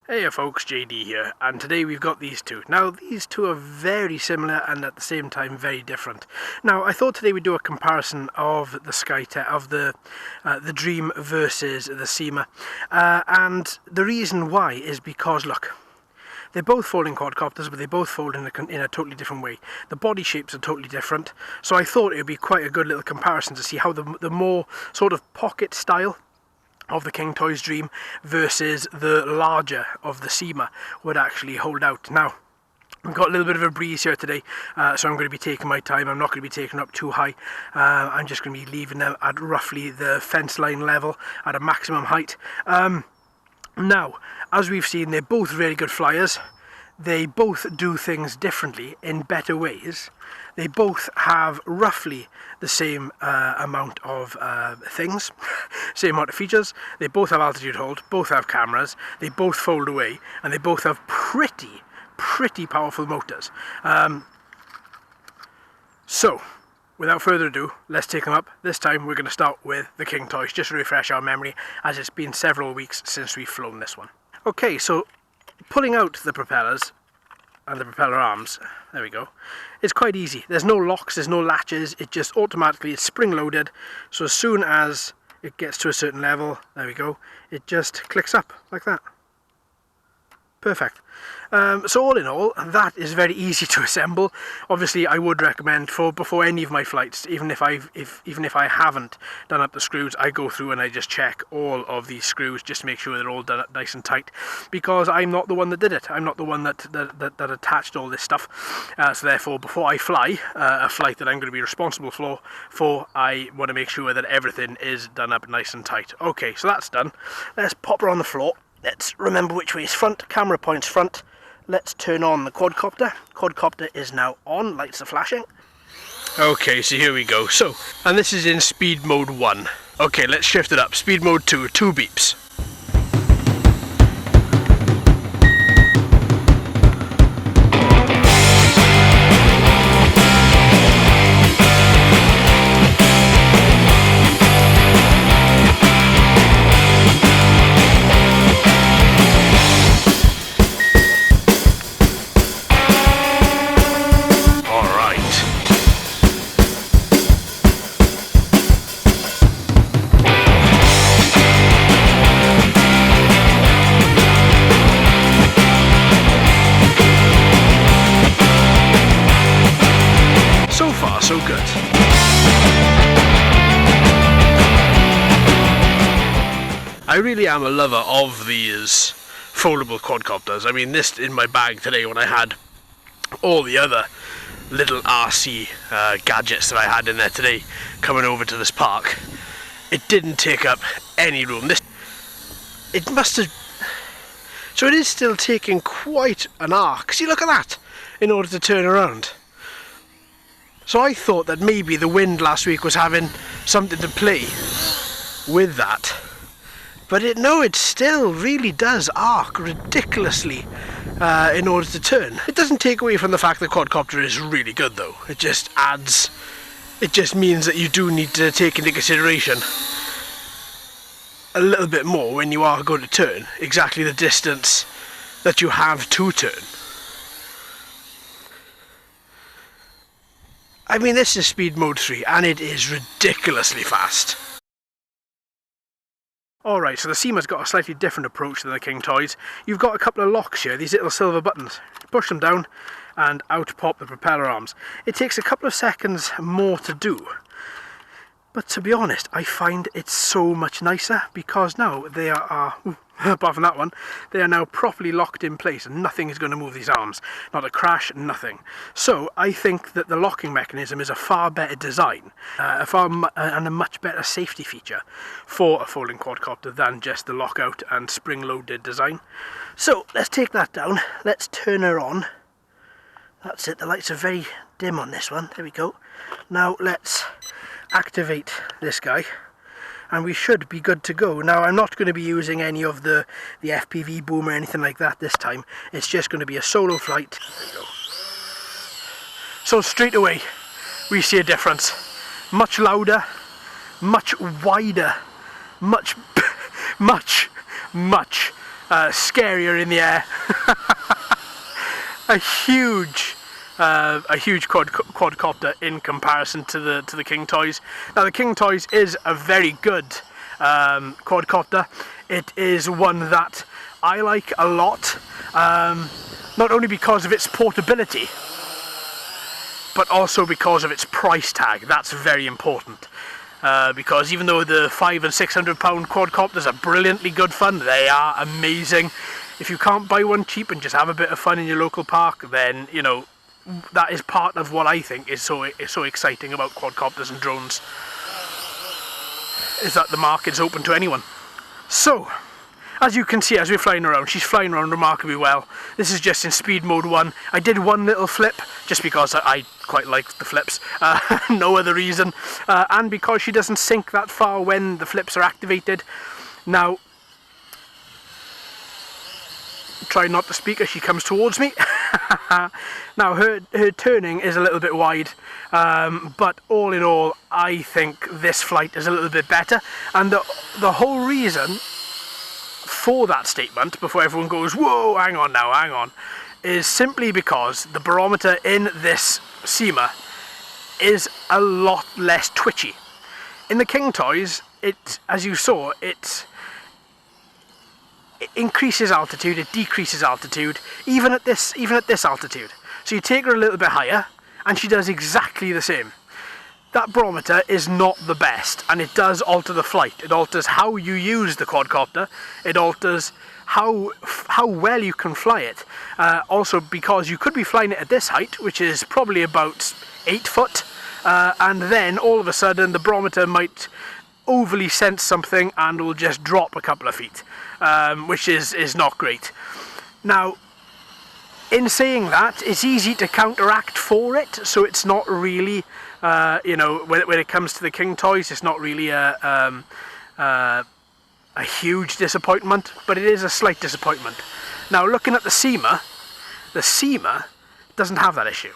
Hey folks, JD here, and today we've got these two. Now these two are very similar and at the same time very different. Now I thought today we'd do a comparison of the Dream versus the Syma, and the reason why is because look, they're both folding quadcopters, but they both fold in a totally different way. The body shapes are totally different, so I thought it would be quite a good little comparison to see how the more sort of pocket style of the Kingtoys Dream versus the larger of the Syma would actually hold out. Now, we've got a little bit of a breeze here today, so I'm going to be taking my time. I'm not going to be taking up too high. I'm just going to be leaving them at roughly the fence line level at a maximum height. Now, as we've seen, they're both really good flyers. They both do things differently in better ways. They both have roughly the same amount of things, same amount of features. They both have altitude hold, both have cameras, they both fold away, and they both have pretty powerful motors. So, without further ado, let's take them up. This time we're going to start with the Kingtoys, just to refresh our memory, as it's been several weeks since we've flown this one. Okay, so pulling out the propellers and the propeller arms, there we go, it's quite easy. There's no locks, there's no latches, it just automatically, it's spring loaded, so as soon as it gets to a certain level, there we go, it just clicks up like that. Perfect. So all in all, that is very easy to assemble. Obviously, I would recommend before any of my flights, even if I haven't done up the screws, I go through and I just check all of these screws just to make sure they're all done up nice and tight, because I'm not the one that did it. I'm not the one that attached all this stuff. So therefore, before I fly a flight that I'm going to be responsible for, I want to make sure that everything is done up nice and tight. Okay, so that's done. Let's pop her on the floor. Let's remember which way is front. Camera points front. Let's turn on the quadcopter. Quadcopter is now on, lights are flashing. Okay, so here we go. So, and this is in speed mode 1. Okay, let's shift it up. Speed mode 2, 2 beeps. So good. I really am a lover of these foldable quadcopters. I mean, this in my bag today when I had all the other little RC gadgets that I had in there today coming over to this park, it didn't take up any room. It must have, so it is still taking quite an arc. See, look at that, in order to turn around. So I thought that maybe the wind last week was having something to play with that. But it still really does arc ridiculously in order to turn. It doesn't take away from the fact that quadcopter is really good though. It just means that you do need to take into consideration a little bit more when you are going to turn, exactly the distance that you have to turn. I mean, this is speed mode 3 and it is ridiculously fast. Alright, so the Syma's got a slightly different approach than the Kingtoys. You've got a couple of locks here, these little silver buttons. Push them down and out pop the propeller arms. It takes a couple of seconds more to do. But to be honest, I find it so much nicer because now they are, apart from that one, they are now properly locked in place and nothing is going to move these arms. Not a crash, nothing. So I think that the locking mechanism is a far better design, and a much better safety feature for a folding quadcopter than just the lockout and spring-loaded design. So let's take that down, let's turn her on. That's it, the lights are very dim on this one, there we go. Now let's activate this guy and we should be good to go. Now I'm not going to be using any of the FPV boom or anything like that this time. It's just going to be a solo flight. There we go. So straight away we see a difference. Much louder, much wider, much scarier in the air. a huge quadcopter in comparison to the Kingtoys. Now the Kingtoys is a very good quadcopter. It is one that I like a lot, not only because of its portability, but also because of its price tag. That's very important. Because even though the £500 and £600 quadcopters are brilliantly good fun, they are amazing. If you can't buy one cheap and just have a bit of fun in your local park, then, you know, that is part of what I think is so exciting about quadcopters and drones, is that the market's open to anyone. So, as you can see, as we're flying around, she's flying around remarkably well. This is just in speed mode 1. I did one little flip, just because I quite like the flips, no other reason, and because she doesn't sink that far when the flips are activated. Now, try not to speak as she comes towards me. Now her turning is a little bit wide, but all in all I think this flight is a little bit better, and the whole reason for that statement, before everyone goes, whoa, hang on now, hang on, is simply because the barometer in this Syma is a lot less twitchy. In the Kingtoys, it, as you saw, it increases altitude, it decreases altitude, even at this altitude. So you take her a little bit higher and she does exactly the same. That barometer is not the best, and it does alter the flight. It alters how you use the quadcopter, it alters how well you can fly it. Also because you could be flying it at this height, which is probably about 8 foot, and then all of a sudden the barometer might overly sense something and will just drop a couple of feet, which is not great. Now, in saying that, it's easy to counteract for it, so it's not really, you know, when it comes to the Kingtoys, it's not really a huge disappointment, but it is a slight disappointment. Now, looking at the Syma doesn't have that issue.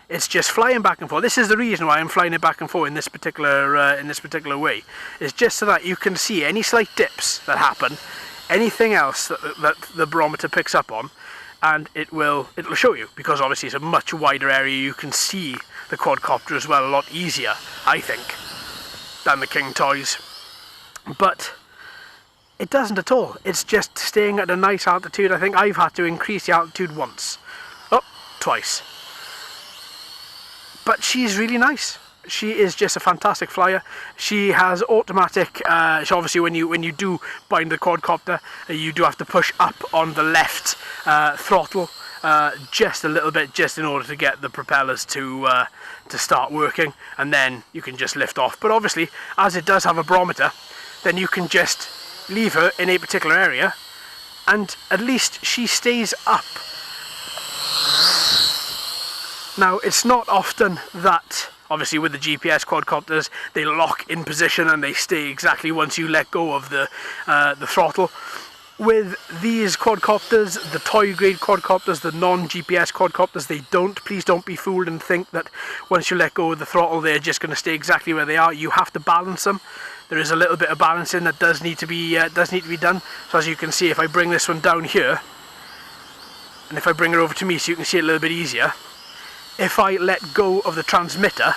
It's just flying back and forth. This is the reason why I'm flying it back and forth in this particular way. It's just so that you can see any slight dips that happen, anything else that the barometer picks up on, and it'll show you, because obviously it's a much wider area. You can see the quadcopter as well a lot easier, I think, than the Kingtoys. But it doesn't at all. It's just staying at a nice altitude. I think I've had to increase the altitude once. Oh, twice. But she's really nice. She is just a fantastic flyer. She has automatic, so obviously when you do bind the quadcopter, you do have to push up on the left throttle just a little bit, just in order to get the propellers to start working, and then you can just lift off. But obviously, as it does have a barometer, then you can just leave her in a particular area, and at least she stays up. Now, it's not often that, obviously with the GPS quadcopters, they lock in position and they stay exactly once you let go of the throttle. With these quadcopters, the toy grade quadcopters, the non-GPS quadcopters, they don't. Please don't be fooled and think that once you let go of the throttle they're just going to stay exactly where they are. You have to balance them. There is a little bit of balancing that does need to be done. So as you can see, if I bring this one down here, and if I bring her over to me so you can see it a little bit easier, if I let go of the transmitter,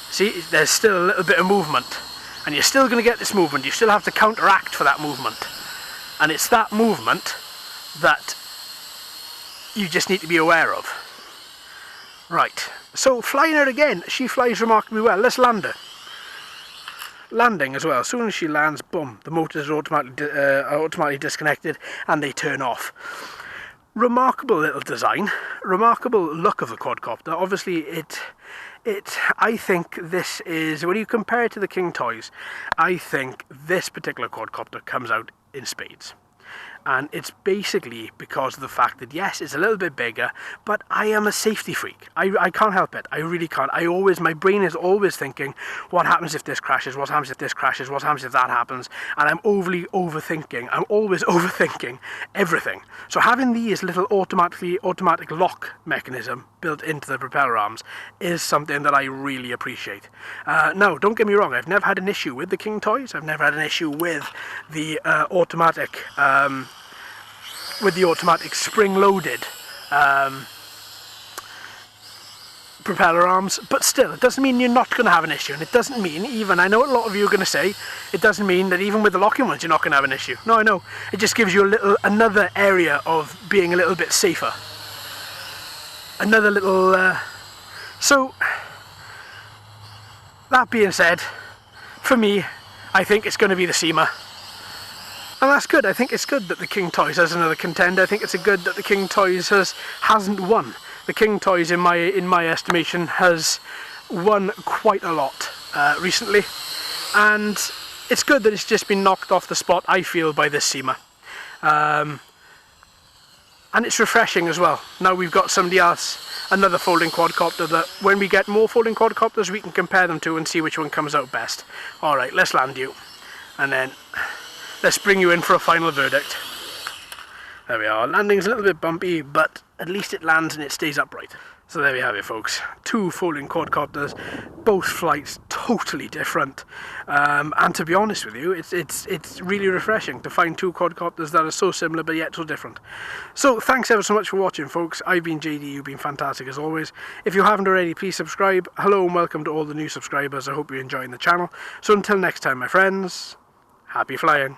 see, there's still a little bit of movement, and you're still going to get this movement. You still have to counteract for that movement, and it's that movement that you just need to be aware of. Right, so flying her again, she flies remarkably well. Let's land her. Landing as well. As soon as she lands, boom, the motors are automatically disconnected and they turn off. Remarkable little design, remarkable look of the quadcopter. Obviously I think this is, when you compare it to the Kingtoys, I think this particular quadcopter comes out in spades. And it's basically because of the fact that, yes, it's a little bit bigger, but I am a safety freak. I can't help it. I really can't. My brain is always thinking, what happens if this crashes? What happens if this crashes? What happens if that happens? And I'm overly overthinking. I'm always overthinking everything. So having these little automatic lock mechanism built into the propeller arms is something that I really appreciate. Now, don't get me wrong. I've never had an issue with the Kingtoys. I've never had an issue with the automatic with the automatic spring-loaded propeller arms, but still, it doesn't mean you're not going to have an issue, and it doesn't mean, even, I know a lot of you are going to say, it doesn't mean that even with the locking ones you're not going to have an issue. No, I know, it just gives you another area of being a little bit safer. Another little, so, that being said, for me, I think it's going to be the Syma. And that's good. I think it's good that the Kingtoys has another contender. I think it's good that the Kingtoys hasn't won. The Kingtoys, in my estimation, has won quite a lot recently, and it's good that it's just been knocked off the spot, I feel, by this Syma. And it's refreshing as well. Now we've got somebody else, another folding quadcopter, that when we get more folding quadcopters we can compare them to and see which one comes out best. Alright, let's land you, and then let's bring you in for a final verdict. There we are. Landing's a little bit bumpy, but at least it lands and it stays upright. So there we have it, folks. 2 folding quadcopters, both flights totally different. And to be honest with you, it's really refreshing to find 2 quadcopters that are so similar but yet so different. So thanks ever so much for watching, folks. I've been JD, you've been fantastic as always. If you haven't already, please subscribe. Hello and welcome to all the new subscribers. I hope you're enjoying the channel. So until next time, my friends, happy flying.